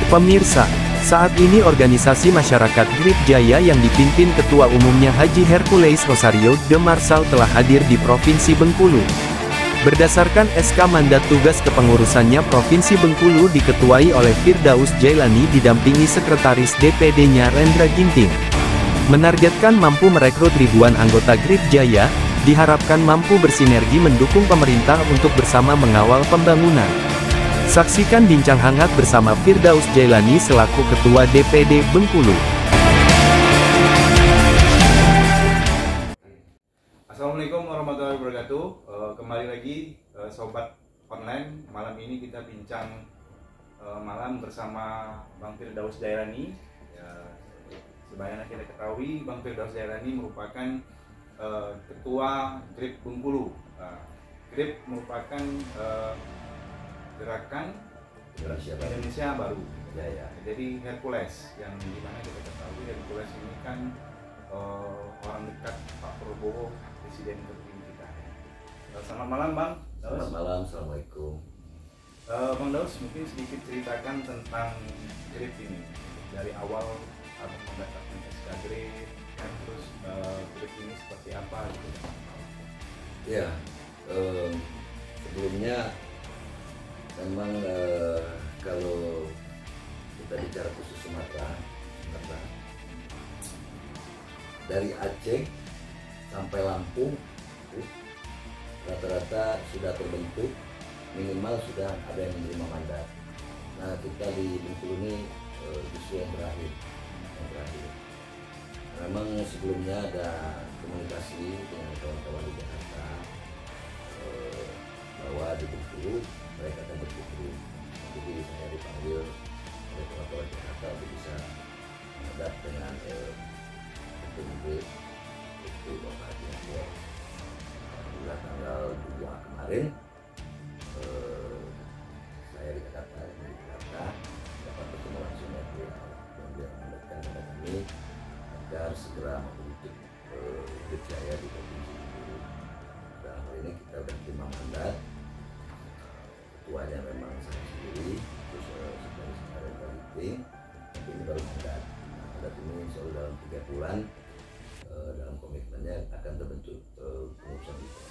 Pemirsa, saat ini organisasi masyarakat Grip Jaya yang dipimpin Ketua Umumnya Haji Hercules Rosario de Marsal telah hadir di Provinsi Bengkulu. Berdasarkan SK Mandat Tugas Kepengurusannya Provinsi Bengkulu diketuai oleh Firdaus Jailani didampingi Sekretaris DPD-nya Rendra Ginting. Menargetkan mampu merekrut ribuan anggota Grip Jaya, diharapkan mampu bersinergi mendukung pemerintah untuk bersama mengawal pembangunan. Saksikan bincang hangat bersama Firdaus Jailani selaku Ketua DPD Bengkulu. Assalamualaikum warahmatullahi wabarakatuh. Kembali lagi Sobat Online. Malam ini kita bincang malam bersama Bang Firdaus Jailani. Sebagaimana kita ketahui, Bang Firdaus Jailani merupakan Ketua Grip Bengkulu. Grip merupakan gerakan Indonesia Baru. Ya. Jadi Hercules, yang dimana kita ketahui Hercules ini kan orang dekat Pak Prabowo, Presiden terpilih kita. Selamat malam Bang. Selamat malam, Assalamualaikum. Bang Daus, mungkin sedikit ceritakan tentang Grip ini dari awal Abang mendapatkan SK Grip, kan, terus Grip ini seperti apa gitu. Ya, sebelumnya memang kalau kita bicara khusus Sumatera, dari Aceh sampai Lampung rata-rata sudah terbentuk, minimal sudah ada yang menerima mandat. Nah, kita di Bengkulu ini justru yang terakhir. Memang sebelumnya ada komunikasi dengan kawan-kawan di Jakarta bahwa di Bengkulu mereka akan berkumpul. Jadi saya dipanggil oleh kawan-kawan Jakarta untuk bisa menghadap dengan Ketum itu Bapak Haji Hercules. Alhamdulillah tanggal 2 kemarin saya di Jakarta dapat bertemu langsung dengan beliau dan beliau menyampaikan kepada kami agar segera membentuk Grip Jaya di Provinsi Bengkulu. Dalam hal ini kita sudah terima mandat. Ketuanya memang saya sendiri, terus sekretaris Rendra Ginting, tapi ini baru mandat. Mandat ini insya Allah dalam 3 bulan dalam komitmennya akan terbentuk pengurusan itu.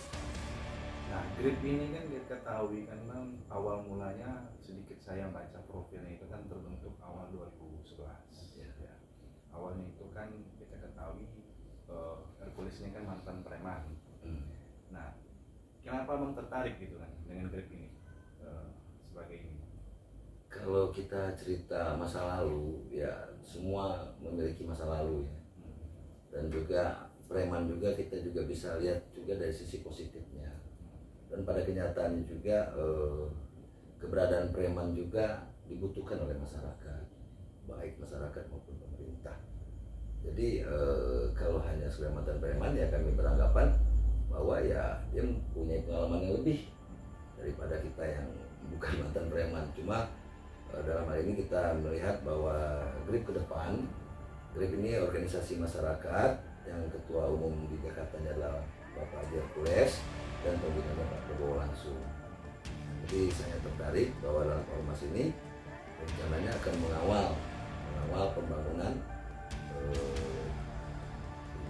Nah, Grip ini kan kita ketahui kan Bang, awal mulanya sedikit saya baca profilnya itu kan terbentuk awal 2011. Ya. Awalnya itu kan kita ketahui Hercules ini kan mantan preman. Nah, kenapa Bang tertarik gitu kan dengan Grip ini sebagai ini? Kalau kita cerita masa lalu, ya semua memiliki masa lalu ya. Dan juga preman juga kita juga bisa lihat juga dari sisi positifnya. Dan pada kenyataannya juga keberadaan preman juga dibutuhkan oleh masyarakat, baik masyarakat maupun pemerintah. Jadi kalau hanya sekedar mantan preman ya kami beranggapan bahwa ya dia punya pengalaman yang lebih daripada kita yang bukan mantan preman. Cuma dalam hal ini kita melihat bahwa Grip ke depan, Grip ini organisasi masyarakat yang ketua umum di Jakarta adalah Bapak Haji Hercules dan pembinanya Pak Prabowo langsung. Jadi saya tertarik bahwa dalam ormas ini rencananya akan mengawal pembangunan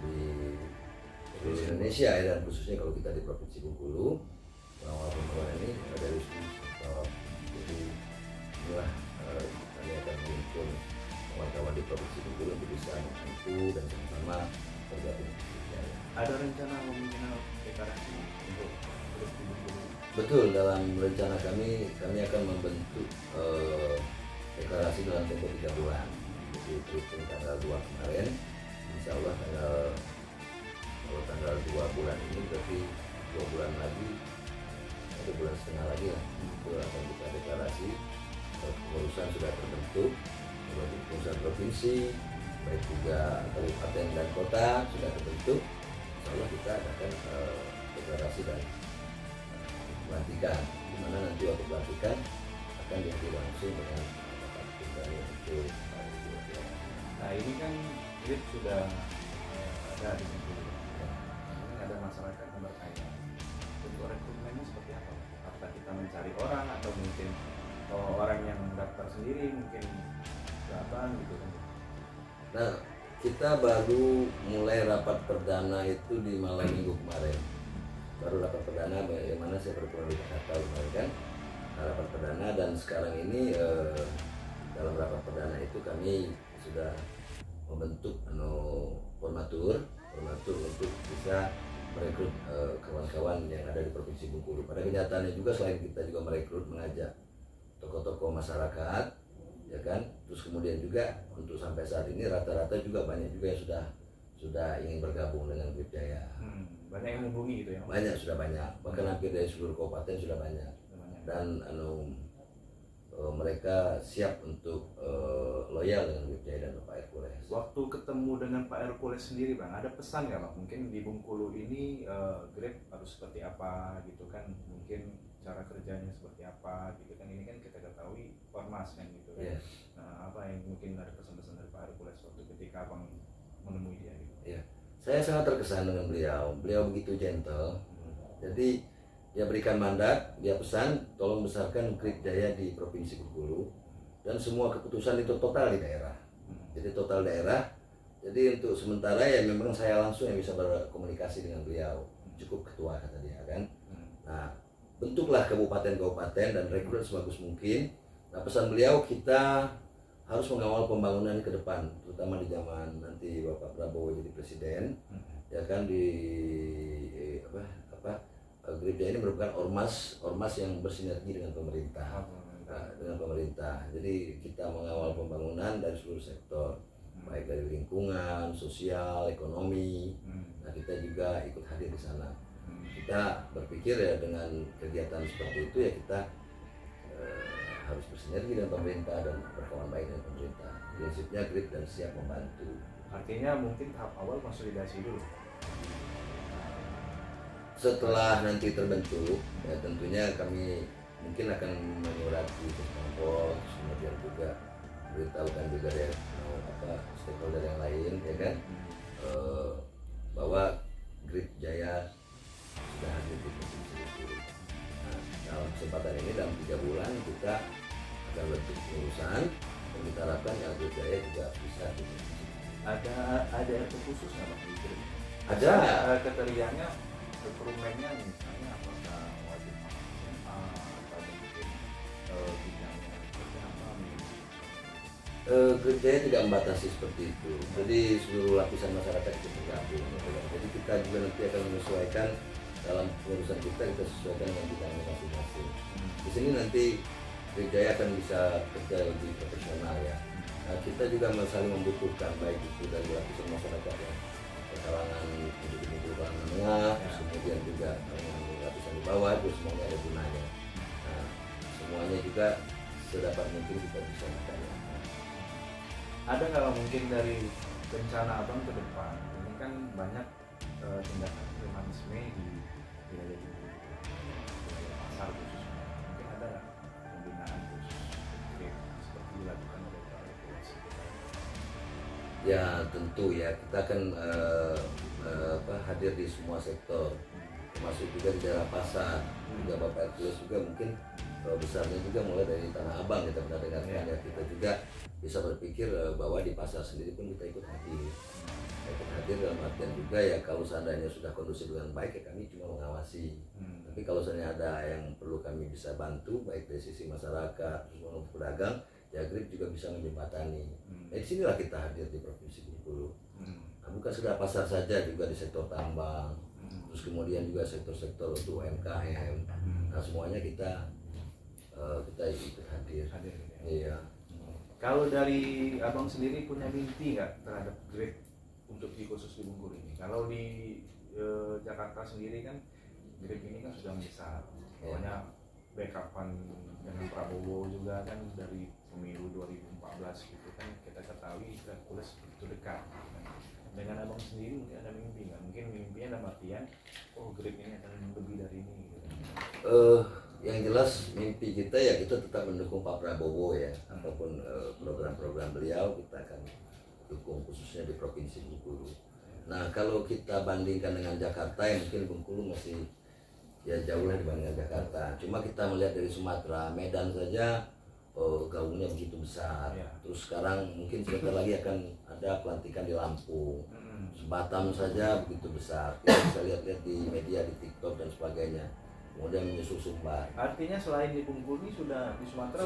di Indonesia ya, dan khususnya kalau kita di Provinsi Bengkulu mengawal pembangunan ini dari jadi inilah kami akan menghimpun kawan-kawan di Provinsi Bengkulu untuk bisa membantu dan sama-sama bergabung. Ada rencana meminta deklarasi untuk Grip di Bengkulu? Betul, dalam rencana kami akan membentuk deklarasi dalam tempo 3 bulan. Jadi terhitung tanggal 2 kemarin, insya Allah tanggal 2 bulan ini berarti 2 bulan lagi, 1 bulan setengah lagi lah, itu akan kita deklarasi. Pengurusan sudah terbentuk, baik pengurusan provinsi, baik juga kabupaten dan kota sudah terbentuk. Insya Allah kita akan deklarasi dan pelantikan, di mana nanti waktu pelantikan akan dihadiri langsung dengan Bapak Presiden itu. Nah, ini kan Grip sudah ada di Bengkulu. Ini ada masyarakat yang bertanya, bentuk rekrutmennya seperti apa? Apakah kita mencari orang atau mungkin orang yang daftar sendiri mungkin berapa gitu kan. Nah, kita baru mulai rapat perdana itu di malam minggu kemarin. Baru rapat perdana, bagaimana saya berpulang di Jakarta kemarin kan. Rapat perdana, dan sekarang ini dalam rapat perdana itu kami sudah membentuk formatur untuk bisa merekrut kawan-kawan yang ada di Provinsi Bengkulu. Pada kenyataannya juga selain kita juga merekrut, mengajak tokoh-tokoh masyarakat, ya kan. Terus kemudian juga untuk sampai saat ini rata-rata juga banyak juga yang sudah ingin bergabung dengan GRIP Jaya. Banyak yang menghubungi gitu ya? Banyak, sudah banyak. Bahkan hampir dari seluruh kabupaten sudah banyak. Dan mereka siap untuk loyal dengan GRIP Jaya dan Pak Hercules. Waktu ketemu dengan Pak Hercules sendiri Bang, ada pesan nggak Bang? Mungkin di Bengkulu ini GRIP harus seperti apa gitu kan? Mungkin cara kerjanya seperti apa gitu kan? Ini kan kita ketahui ormas kan gitu kan? Yeah. Nah, apa yang mungkin ada pesan-pesan dari Pak Hercules waktu ketika Abang menemui dia gitu? Yeah. Saya sangat terkesan dengan beliau. Beliau begitu gentle. Jadi dia berikan mandat, dia pesan tolong besarkan GRIP Jaya di Provinsi Bengkulu, dan semua keputusan itu total di daerah. Jadi total daerah. Jadi untuk sementara ya memang saya langsung yang bisa berkomunikasi dengan beliau. Cukup ketua kata dia kan. Nah, bentuklah kabupaten-kabupaten dan rekrut sebagus mungkin. Nah, pesan beliau, kita harus mengawal pembangunan ke depan, terutama di zaman nanti Bapak Prabowo jadi presiden, ya kan. Di GRIP Jaya ini merupakan ormas yang bersinergi dengan pemerintah. Jadi kita mengawal pembangunan dari seluruh sektor, baik dari lingkungan, sosial, ekonomi. Nah, kita juga ikut hadir di sana. Kita berpikir ya dengan kegiatan seperti itu ya kita harus bersinergi dengan pemerintah dan berkawan baik dengan pemerintah. Prinsipnya GRIP dan siap membantu. Artinya mungkin tahap awal konsolidasi dulu. Setelah nanti terbentuk, ya tentunya kami mungkin akan menyurati Puspom, kemudian juga beritahukan juga dari stakeholder yang lain, ya kan, bahwa GRIP Jaya sudah hadir di provinsi itu. Nah, dalam kesempatan ini dalam 3 bulan kita akan bentuk urusan dan kita harapkan ya GRIP Jaya juga bisa. Ada RT khusus nggak Bang di GRIP? Ada. Kriterianya, dokumennya misalnya apakah wajib SMA atau mungkin bidangnya seperti apa? GRIP Jaya tidak membatasi seperti itu. Jadi seluruh lapisan masyarakat itu bergabung. Jadi kita juga nanti akan menyesuaikan dalam pengurusan kita sesuaikan dengan bidangnya masing-masing. Di sini nanti GRIP Jaya akan bisa kerja lebih profesional ya. Nah, kita juga saling membutuhkan, baik itu dari lapisan masyarakat ya, kalangan individu kalangan menengah, kemudian juga lapisan di bawah, itu semuanya ada gunanya. Nah, semuanya juga sedapat mungkin kita bisa mentanyakan. Ada nggak mungkin dari rencana Abang ke depan? Ini kan banyak tindakan premanisme di wilayah pasar khususnya. Mungkin ada nggak pembinaan khusus GRIP seperti dilakukan oleh Pak Hercules? Ya tentu ya, kita akan hadir di semua sektor, termasuk juga di daerah pasar. Juga Bapak Hercules juga mungkin besarnya juga mulai dari Tanah Abang, kita pernah dengarkan ya. Kita juga bisa berpikir bahwa di pasar sendiri pun kita ikut hadir. Ikut hadir dalam artian juga ya, kalau seandainya sudah kondusif dengan baik ya kami cuma mengawasi. Tapi kalau seandainya ada yang perlu kami bisa bantu, baik dari sisi masyarakat maupun pedagang, ya GRIP juga bisa menjembatani. Nah, disinilah kita hadir di Provinsi Bengkulu. Nah, bukan sekedar pasar saja, juga di sektor tambang, terus kemudian juga sektor-sektor untuk UMKM. Nah, semuanya kita ikut hadir. Iya. Kalau dari Abang sendiri punya mimpi nggak terhadap GRIP untuk khusus di Bengkulu ini? Kalau di Jakarta sendiri kan GRIP ini kan sudah besar, pokoknya backupan dengan Prabowo juga kan dari pemilu 2014 gitu kan, kita ketahui Hercules itu dekat. Dengan Abang sendiri mungkin ada mimpi nggak? Mungkin mimpinya dalam artian, GRIP ini akan lebih dari ini gitu. Yang jelas mimpi kita ya kita tetap mendukung Pak Prabowo ya, apapun program-program beliau kita akan dukung, khususnya di Provinsi Bengkulu. Nah, kalau kita bandingkan dengan Jakarta, ya mungkin Bengkulu masih ya jauh lah dibandingkan Jakarta. Cuma kita melihat dari Sumatera, Medan saja gaungnya begitu besar. Ya. Terus sekarang mungkin sebentar lagi akan ada pelantikan di Lampung. Batam saja begitu besar. Kita bisa lihat-lihat di media, di TikTok dan sebagainya. Kemudian menyusul Sumbar. Artinya selain di Bengkulu ini sudah di Sumatera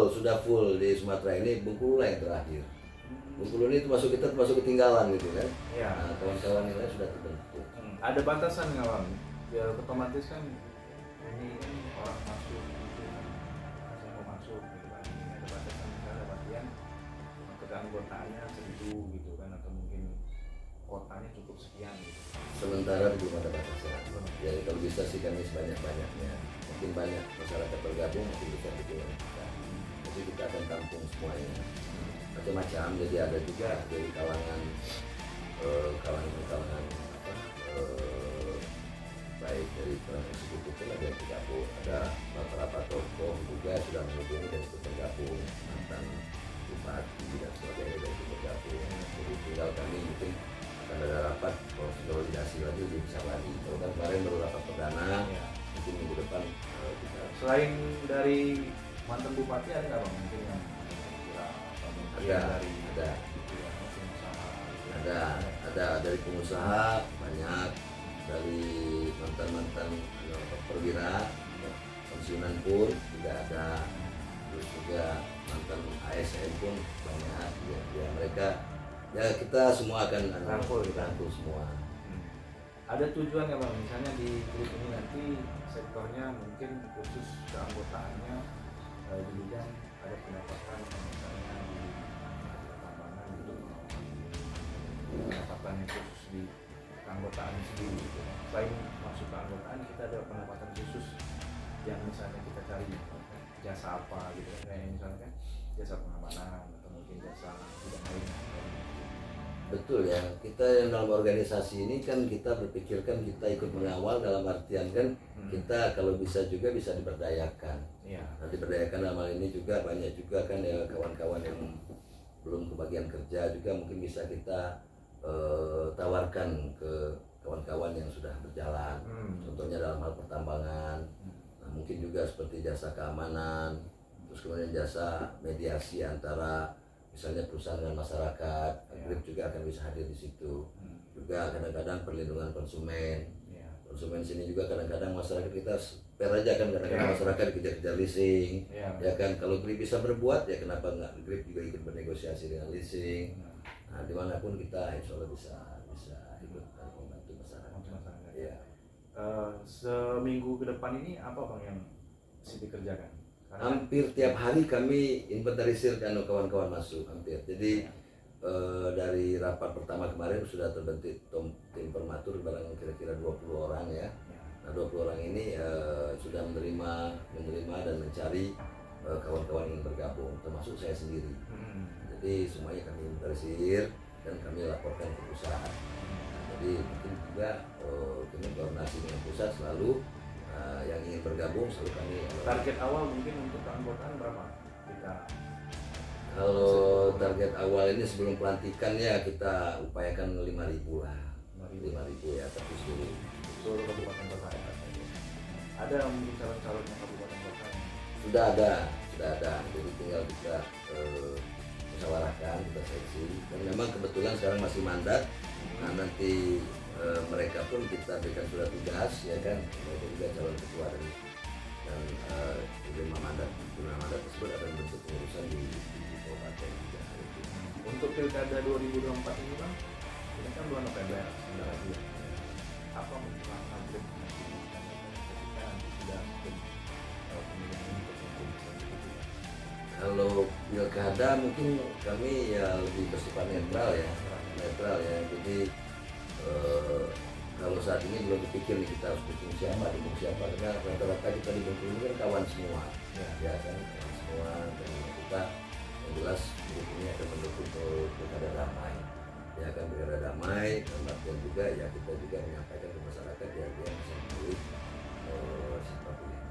Sudah full di Sumatera ini. Bengkulu lah yang terakhir. Bengkulu ini termasuk kita termasuk ketinggalan gitu kan. Ya. Nah, kawan-kawan yang lain sudah terbentuk. Ada batasan nggak Bang? Ya otomatis kan ini kan orang masuk gitu kan, saya mau masuk gitu kan. Ini ada batasan misalnya bagian keanggotaannya segitu gitu kan, atau mungkin kotanya cukup sekian gitu. Sementara belum ada batasan. Jadi kalau bisa sih kami sebanyak-banyaknya. Mungkin banyak masyarakat bergabung, mungkin bisa dibilang. Jadi kita akan tampung semuanya. Macam-macam. Jadi ada juga dari kalangan baik dari peran eksekutif pun ada yang bergabung. Ada beberapa tokoh juga sudah menghubungi dan ikut bergabung, mantan bupati dan sebagainya dan ikut bergabung. Jadi tinggal kami mungkin akan ada rapat konsolidasi lagi lebih besar lagi. Kalau kan kemarin baru rapat perdana, mungkin minggu depan kita. Selain dari mantan bupati ada nggak Bang mungkin yang ada dari pengusaha banyak, dari mantan perwira pensiunan pun juga ada, terus juga mantan ASN pun banyak ya mereka ya kita semua akan rangkul semua. Ada tujuan ya Bang, misalnya di grup ini nanti sektornya mungkin khusus keanggotaannya di bidang ada pendapatan misalnya di pertambangan gitu, pendapatan khusus di keanggotaan sendiri gitu. Selain masuk keanggotaan kita ada pendapatan khusus yang misalnya kita cari jasa apa gitu kan, kayak misalnya kan jasa pengamanan atau mungkin jasa bidang lain. Betul ya, kita yang dalam organisasi ini kan kita berpikirkan kita ikut mengawal dalam artian kan kita kalau bisa juga bisa diberdayakan. Nah, diberdayakan dalam hal ini juga banyak juga kan ya kawan-kawan yang belum kebagian kerja juga mungkin bisa kita tawarkan ke kawan-kawan yang sudah berjalan. Contohnya dalam hal pertambangan, nah, mungkin juga seperti jasa keamanan, terus kemudian jasa mediasi antara misalnya perusahaan dengan masyarakat, Grip juga akan bisa hadir di situ. Juga kadang-kadang perlindungan konsumen. Konsumen sini juga kadang-kadang masyarakat kita fair aja kan, kadang-kadang masyarakat dikejar-kejar leasing. Ya kan, kalau Grip bisa berbuat ya kenapa nggak Grip juga ikut bernegosiasi dengan leasing. Nah, dimanapun kita insya Allah bisa ikut membantu masyarakat. Ya. Seminggu ke depan ini apa Bang yang mesti dikerjakan? Hampir tiap hari kami inventarisir kan kawan-kawan masuk hampir. Jadi dari rapat pertama kemarin sudah terbentuk tim permatur barang kira-kira 20 orang ya. Nah 20 orang ini sudah menerima dan mencari kawan-kawan yang bergabung termasuk saya sendiri. Jadi semuanya kami inventarisir dan kami laporkan ke pusat. Jadi mungkin juga kami koordinasi dengan pusat selalu. Yang ingin bergabung selalu kami target awal mungkin untuk keanggotaan berapa kita? Kalau target awal ini sebelum pelantikan ya kita upayakan 5.000 lah, 5.000 ya, tapi seluruh kabupaten kota ya. Ada mungkin calon-calonnya kabupaten kota? Sudah ada, jadi tinggal kita musyawarahkan, kita seleksi. Dan memang kebetulan sekarang masih mandat, nah nanti mereka pun kita berikan surat tugas ya kan, mereka juga calon ketua dan lima mandat tersebut akan bentuk pengurusan di kabupaten juga. Untuk pilkada 2024 ini Bang, ini kan bulan November sebentar lagi ya. Apa mungkin langkah ketika nanti sudah mungkin pemilihan ini terkumpul? Kalau pilkada mungkin kami ya lebih bersifat netral ya, jadi kalau saat ini belum dipikir nih kita harus dukung siapa karena rata-rata kita di Bengkulu ini kan kawan semua ya kan, kawan semua, dan kita yang jelas grup ini akan mendukung pilkada damai ya kan, pilkada damai dan artian juga ya kita juga menyampaikan ke masyarakat ya dia bisa memilih siapa pilihan.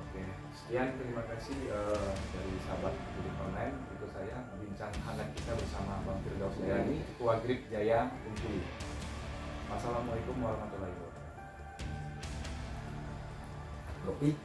Oke, sekian terima kasih dari sahabat Grip Online. Itu saya bincang hangat kita bersama Bang Firdaus Dayani, Ketua Grip Jaya Bengkulu. Wassalamualaikum warahmatullahi wabarakatuh. Kopi.